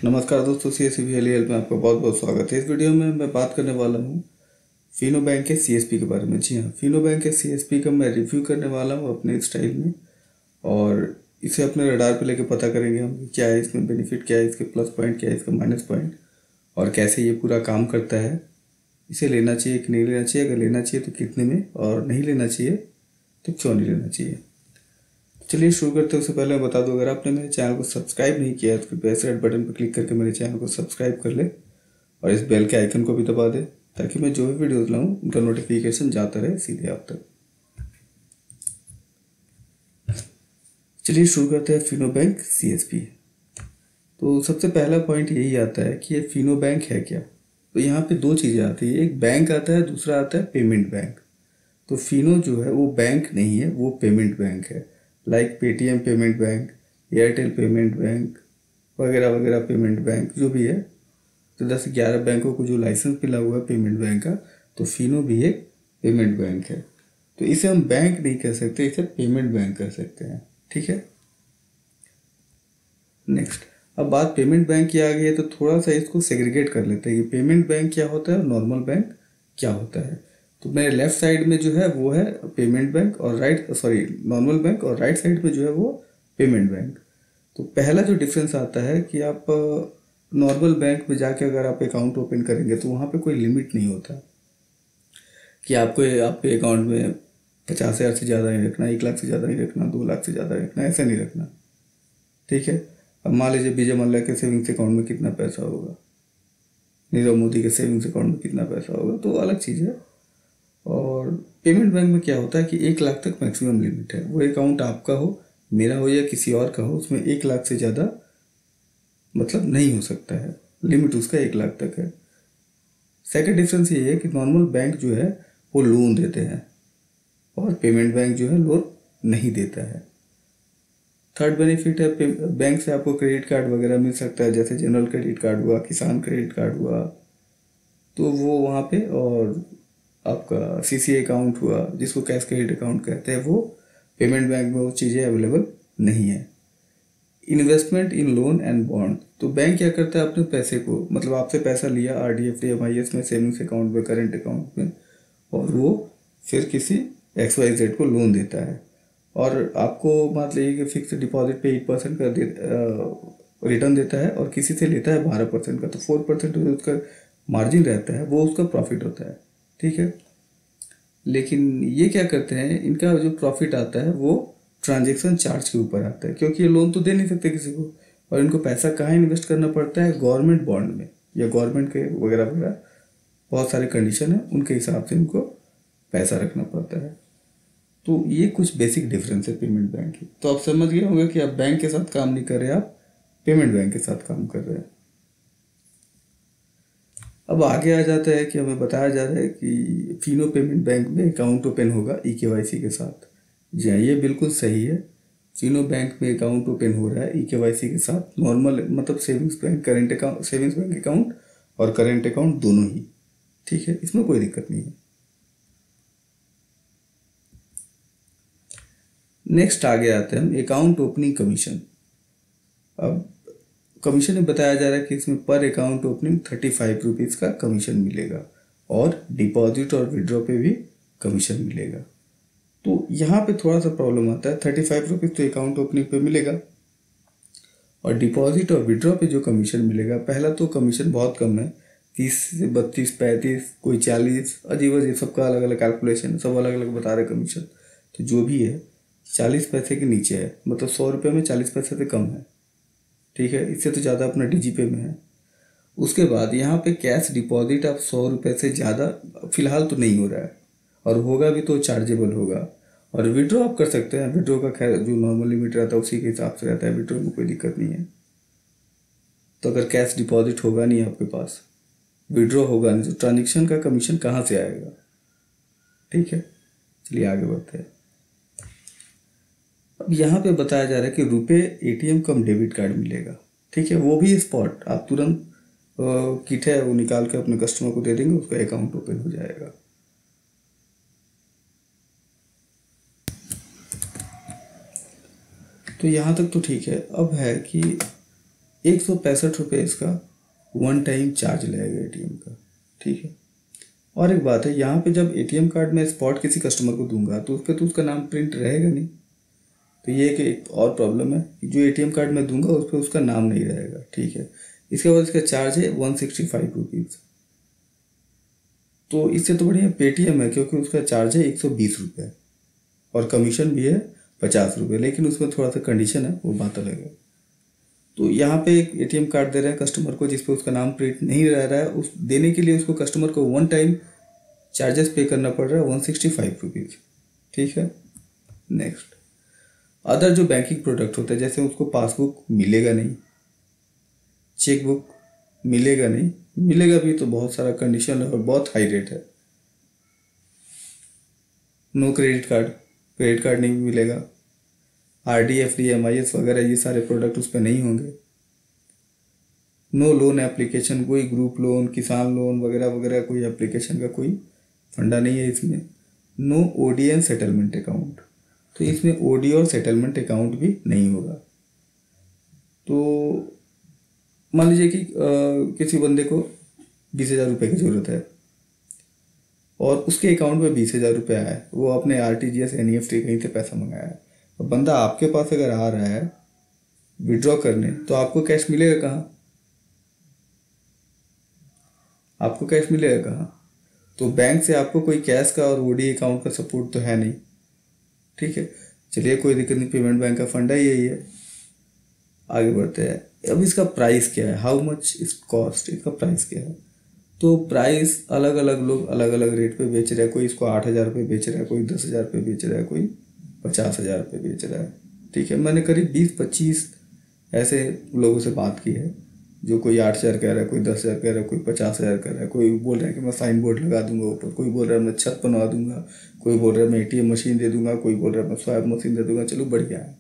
नमस्कार दोस्तों, CSP में आपका बहुत बहुत स्वागत है। इस वीडियो में मैं बात करने वाला हूँ फिनो बैंक के CSP के बारे में। जी हाँ, फिनो बैंक के CSP का मैं रिव्यू करने वाला हूँ अपने स्टाइल में, और इसे अपने रडार पे लेके पता करेंगे हम कि क्या है इसमें बेनिफिट, क्या है इसके प्लस पॉइंट, क्या है इसका माइनस पॉइंट, और कैसे ये पूरा काम करता है। इसे लेना चाहिए कि नहीं लेना चाहिए, अगर लेना चाहिए तो कितने में, और नहीं लेना चाहिए तो क्यों नहीं लेना चाहिए। चलिए शुरू करते हैं। उससे पहले मैं बता दूं, अगर आपने मेरे चैनल को सब्सक्राइब नहीं किया है तो कृपया इस रेड बटन पर क्लिक करके मेरे चैनल को सब्सक्राइब कर ले और इस बेल के आइकन को भी दबा दे, ताकि मैं जो भी वीडियोस लाऊं उनका नोटिफिकेशन जाता रहे सीधे आप तक। चलिए शुरू करते हैं फिनो बैंक CSP। तो सबसे पहला पॉइंट यही आता है कि ये फिनो बैंक है क्या। तो यहाँ पे दो चीज़ें आती है, एक बैंक आता है, दूसरा आता है पेमेंट बैंक। तो फिनो जो है वो बैंक नहीं है, वो पेमेंट बैंक है। Like Paytm payment bank, Airtel payment bank वगैरह वगैरह पेमेंट बैंक जो भी है। तो 10-11 बैंकों को जो लाइसेंस मिला हुआ है पेमेंट बैंक का, तो फिनो भी एक पेमेंट बैंक है। तो इसे हम बैंक नहीं कह सकते, इसे पेमेंट बैंक कह सकते हैं। ठीक है, नेक्स्ट। अब बात पेमेंट बैंक की आ गई है, तो थोड़ा सा इसको सेग्रीगेट कर लेते हैं कि पेमेंट बैंक क्या होता है और नॉर्मल बैंक क्या होता है। तो मेरे लेफ्ट साइड में जो है वो है पेमेंट बैंक, और नॉर्मल बैंक, और राइट साइड में जो है वो पेमेंट बैंक। तो पहला जो डिफरेंस आता है कि आप नॉर्मल बैंक में जाके अगर आप अकाउंट ओपन करेंगे तो वहाँ पे कोई लिमिट नहीं होता कि आपको आपके अकाउंट में 50,000 से ज़्यादा नहीं रखना, 1 लाख से ज़्यादा नहीं रखना, 2 लाख से ज़्यादा रखना, ऐसा नहीं रखना। ठीक है। अब मान लीजिए विजय मल्ल्या के सेविंग्स अकाउंट में कितना पैसा होगा, नीरव मोदी के सेविंग्स अकाउंट में कितना पैसा होगा, तो अलग चीज़ है। और पेमेंट बैंक में क्या होता है कि 1 लाख तक मैक्सिमम लिमिट है। वो अकाउंट आपका हो, मेरा हो या किसी और का हो, उसमें 1 लाख से ज़्यादा मतलब नहीं हो सकता है। लिमिट उसका 1 लाख तक है। सेकंड डिफरेंस ये है कि नॉर्मल बैंक जो है वो लोन देते हैं और पेमेंट बैंक जो है लोन नहीं देता है। थर्ड बेनिफिट है, बैंक से आपको क्रेडिट कार्ड वगैरह मिल सकता है, जैसे जनरल क्रेडिट कार्ड हुआ, किसान क्रेडिट कार्ड हुआ, तो वो वहाँ पे। और आपका CC अकाउंट हुआ, जिसको कैश क्रेडिट अकाउंट कहते हैं, वो पेमेंट बैंक में वो चीज़ें अवेलेबल नहीं है। Investment in loan and bond, तो बैंक क्या करता है अपने पैसे को, मतलब आपसे पैसा लिया RD FD MIS में, सेविंग्स अकाउंट में, करेंट अकाउंट में, और वो फिर किसी XYZ को लोन देता है। और आपको मान लीजिए कि फिक्स डिपॉजिट पे 8% का रिटर्न देता है, और किसी से लेता है 12% का, तो 4% जो उसका मार्जिन रहता है वो उसका प्रॉफिट होता है। ठीक है। लेकिन ये क्या करते हैं, इनका जो प्रॉफिट आता है वो ट्रांजैक्शन चार्ज के ऊपर आता है, क्योंकि ये लोन तो दे नहीं सकते किसी को, और इनको पैसा कहाँ इन्वेस्ट करना पड़ता है, गवर्नमेंट बॉन्ड में या गवर्नमेंट के वगैरह वगैरह बहुत सारे कंडीशन है, उनके हिसाब से इनको पैसा रखना पड़ता है। तो ये कुछ बेसिक डिफरेंस है पेमेंट बैंक की। तो आप समझ गए होंगे कि आप बैंक के साथ काम नहीं कर रहे, आप पेमेंट बैंक के साथ काम कर रहे हैं। अब आगे आ जाता है कि हमें बताया जा रहा है कि फिनो पेमेंट बैंक में अकाउंट ओपन होगा EKYC के साथ। जी हाँ, ये बिल्कुल सही है। फिनो बैंक में अकाउंट ओपन हो रहा है EKYC के साथ, नॉर्मल मतलब savings bank, current account, savings bank account और करेंट अकाउंट दोनों ही। ठीक है, इसमें कोई दिक्कत नहीं है। नेक्स्ट आगे आते हैं हम अकाउंट ओपनिंग कमीशन। अब कमीशन में बताया जा रहा है कि इसमें पर अकाउंट ओपनिंग 35 रुपीज़ का कमीशन मिलेगा, और डिपॉजिट और विड्रॉ पे भी कमीशन मिलेगा। तो यहाँ पे थोड़ा सा प्रॉब्लम आता है। 35 रुपीज़ तो अकाउंट ओपनिंग पे मिलेगा, और डिपॉजिट और विड्रॉ पे जो कमीशन मिलेगा, पहला तो कमीशन बहुत कम है, 30 से 32, 35, कोई 40, अजीब अजीब, सबका अलग अलग कैलकुलेशन, सब अलग अलग बता रहे कमीशन। तो जो भी है 40 पैसे के नीचे है, मतलब 100 रुपये में 40 पैसे से कम है। ठीक है, इससे तो ज़्यादा अपना DG पे में है। उसके बाद यहाँ पे कैश डिपॉजिट आप 100 रुपये से ज़्यादा फिलहाल तो नहीं हो रहा है, और होगा भी तो चार्जेबल होगा। और विड्रॉ आप कर सकते हैं, विड्रॉ का खैर जो नॉर्मल लिमिट रहता है उसी के हिसाब से रहता है, विड्रॉ में कोई दिक्कत नहीं है। तो अगर कैश डिपॉजिट होगा नहीं आपके पास, विड्रॉ होगा नहीं, तो ट्रांजेक्शन का कमीशन कहाँ से आएगा। ठीक है, चलिए आगे बढ़ते हैं। अब यहाँ पे बताया जा रहा है कि रुपए ATM कम डेबिट कार्ड मिलेगा। ठीक है, वो भी स्पॉट, आप तुरंत किट है वो निकाल के अपने कस्टमर को दे देंगे, उसका अकाउंट ओपन हो जाएगा। तो यहाँ तक तो ठीक है। अब है कि 165 रुपये इसका वन टाइम चार्ज लगेगा एटीएम का। ठीक है। और एक बात है, यहाँ पे जब एटीएम कार्ड में स्पॉट किसी कस्टमर को दूंगा तो उस पर तो उसका नाम प्रिंट रहेगा नहीं। तो ये एक और प्रॉब्लम है कि जो एटीएम कार्ड मैं दूंगा उस पर उसका नाम नहीं रहेगा। ठीक है। इसके बाद इसका चार्ज है 165 रुपीज़। तो इससे तो बढ़िया पेटीएम है, क्योंकि उसका चार्ज है 120 रुपये और कमीशन भी है 50 रुपये, लेकिन उसमें थोड़ा सा कंडीशन है, वो बात अलग है। तो यहाँ पे एक एटीएम कार्ड दे रहा है कस्टमर को जिस पे उसका नाम प्रिंट नहीं रह रहा है, उस देने के लिए उसको कस्टमर को वन टाइम चार्जेस पे करना पड़ रहा है 165 रुपीज़। ठीक है। नेक्स्ट, अदर जो बैंकिंग प्रोडक्ट होता है, जैसे उसको पासबुक मिलेगा नहीं, चेकबुक मिलेगा नहीं, मिलेगा भी तो बहुत सारा कंडीशन है और बहुत हाई रेट है। नो क्रेडिट कार्ड नहीं मिलेगा, आरडी, एफडी, एमआईएस वगैरह ये सारे प्रोडक्ट उस पर नहीं होंगे। नो लोन एप्लीकेशन, कोई ग्रुप लोन, किसान लोन वगैरह वगैरह कोई एप्लीकेशन का कोई फंडा नहीं है इसमें। No OD and settlement account, तो इसमें ओडी और सेटलमेंट अकाउंट भी नहीं होगा। तो मान लीजिए कि किसी बंदे को 20,000 रुपये की ज़रूरत है और उसके अकाउंट में 20,000 रुपये आया है, वो अपने आरटीजीएस, एनईएफटी कहीं से पैसा मंगाया है। तो बंदा आपके पास अगर आ रहा है विड्रॉ करने, तो आपको कैश मिलेगा कहाँ? आपको कैश मिलेगा कहाँ? तो बैंक से आपको कोई कैश का और ओडी अकाउंट का सपोर्ट तो है नहीं। ठीक है। चलिए कोई दिक्कत नहीं, पेमेंट बैंक का फंडा ही यही है। आगे बढ़ते हैं। अब इसका प्राइस क्या है, हाउ मच इस कॉस्ट, इसका प्राइस क्या है? तो प्राइस अलग अलग लोग अलग अलग रेट पे बेच रहे हैं। कोई इसको 8,000 रुपये बेच रहा है, कोई 10,000 रुपये बेच रहा है, कोई 50,000 रुपये बेच रहा है। ठीक है। मैंने करीब 20-25 ऐसे लोगों से बात की है, जो कोई 8,000 कह रहा है, कोई 10,000 कह रहा है, कोई 50,000 कह रहा है, कोई बोल रहा है कि मैं साइन बोर्ड लगा दूंगा ऊपर, कोई बोल रहा है मैं छत बनवा दूंगा, कोई बोल रहा है मैं एटीएम मशीन दे दूंगा, कोई बोल रहा है मैं स्वैप मशीन दे दूंगा। चलो बढ़िया है,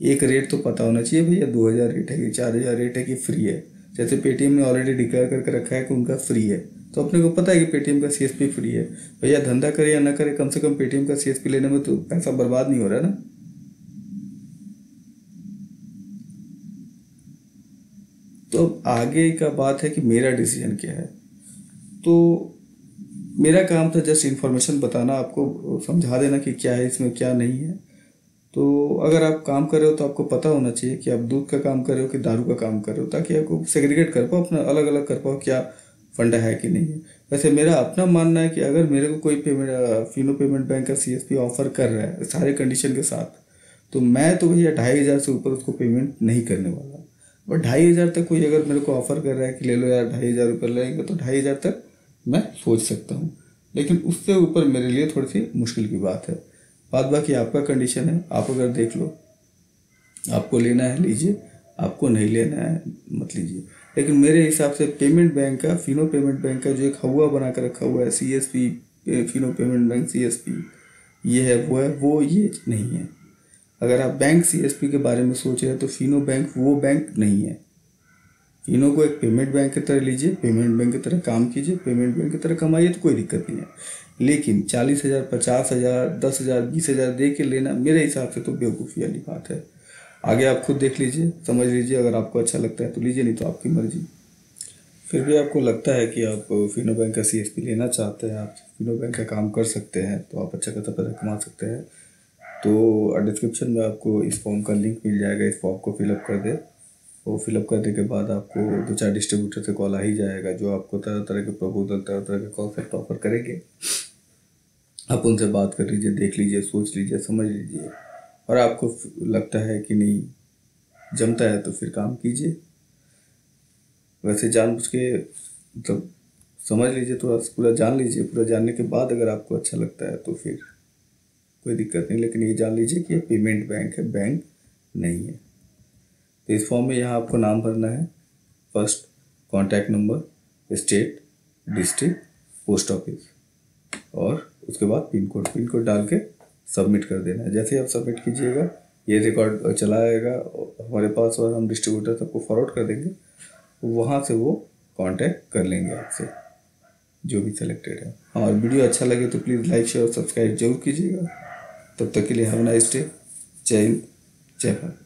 एक रेट तो पता होना चाहिए भैया, 2,000 रेट है कि 4,000 रेट है कि फ्री है। जैसे पेटीएम ने ऑलरेडी डिक्लेयर करके रखा है कि उनका फ्री है, तो अपने को पता है कि पेटीएम का सीएसपी फ्री है। भैया धंधा करे या ना करे, कम से कम पेटीएम का सीएसपी लेने में तो पैसा बर्बाद नहीं हो रहा ना। तो आगे का बात है कि मेरा डिसीजन क्या है। तो मेरा काम था जस्ट इन्फॉर्मेशन बताना, आपको समझा देना कि क्या है इसमें क्या नहीं है। तो अगर आप काम कर रहे हो तो आपको पता होना चाहिए कि आप दूध का काम कर रहे हो कि दारू का काम कर रहे हो, ताकि आपको सेग्रीगेट कर पाओ, अपना अलग अलग कर पाओ क्या फंडा है कि नहीं है। वैसे मेरा अपना मानना है कि अगर मेरे को कोई पेमेंट फिनो पेमेंट बैंक का सीएसपी ऑफर कर रहा है सारे कंडीशन के साथ, तो मैं तो भैया 2,500 से ऊपर उसको पेमेंट नहीं करने वाला। और 2,500 तक कोई अगर मेरे को ऑफर कर रहा है कि ले लो यार 2,500 रुपये लगेंगे, तो 2,500 तक मैं सोच सकता हूँ। लेकिन उससे ऊपर मेरे लिए थोड़ी सी मुश्किल की बात है। बात बाकी आपका कंडीशन है, आप अगर देख लो, आपको लेना है लीजिए, आपको नहीं लेना है मत लीजिए। लेकिन मेरे हिसाब से पेमेंट बैंक का, फिनो पेमेंट बैंक का जो एक हवा बना कर रखा हुआ है CSP, Fino payment bank CSP, ये है वो है, वो ये नहीं है। अगर आप बैंक सीएसपी के बारे में सोच रहे हैं तो फिनो बैंक वो बैंक नहीं है। फिनो को एक पेमेंट बैंक की तरह लीजिए, पेमेंट बैंक की तरह काम कीजिए, पेमेंट बैंक की तरह कमाइए, तो कोई दिक्कत नहीं है। लेकिन 40,000, 50,000, 10,000, 20,000 दे के लेना मेरे हिसाब से तो बेवकूफ़ी वाली बात है। आगे आप खुद देख लीजिए, समझ लीजिए, अगर आपको अच्छा लगता है तो लीजिए, नहीं तो आपकी मर्जी। फिर भी आपको लगता है कि आप फिनो बैंक का सीएसपी लेना चाहते हैं, आप फिनो बैंक का काम कर सकते हैं, तो आप अच्छा खासा पैसा कमा सकते हैं। तो डिस्क्रिप्शन में आपको इस फॉर्म का लिंक मिल जाएगा, इस फॉर्म को फिलअप कर दे। वो फिलअप करने के बाद आपको 2-4 डिस्ट्रीब्यूटर से कॉल आ ही जाएगा, जो आपको तरह तरह के प्रपोजल, तरह तरह के कॉन्सेप्ट ऑफर करेंगे। आप उनसे बात कर लीजिए, देख लीजिए, सोच लीजिए, समझ लीजिए, और आपको लगता है कि नहीं जमता है तो फिर काम कीजिए। वैसे जानबूझ के मतलब समझ लीजिए, थोड़ा पूरा जान लीजिए, पूरा जानने के बाद अगर आपको अच्छा लगता है तो फिर कोई दिक्कत नहीं। लेकिन ये जान लीजिए कि ये पेमेंट बैंक है, बैंक नहीं है। तो इस फॉर्म में यहाँ आपको नाम भरना है, first contact number, state, district, post office, और उसके बाद पिन कोड डाल के सबमिट कर देना है। जैसे ही आप सबमिट कीजिएगा ये रिकॉर्ड चला आएगा हमारे पास, और हम डिस्ट्रीब्यूटर सबको फॉरवर्ड कर देंगे, वहाँ से वो कांटेक्ट कर लेंगे आपसे, जो भी सिलेक्टेड है। और वीडियो अच्छा लगे तो प्लीज़ लाइक, शेयर और सब्सक्राइब जरूर कीजिएगा। तब तक के लिए हैव अ नाइस डे। जय हिंद, जय भारत।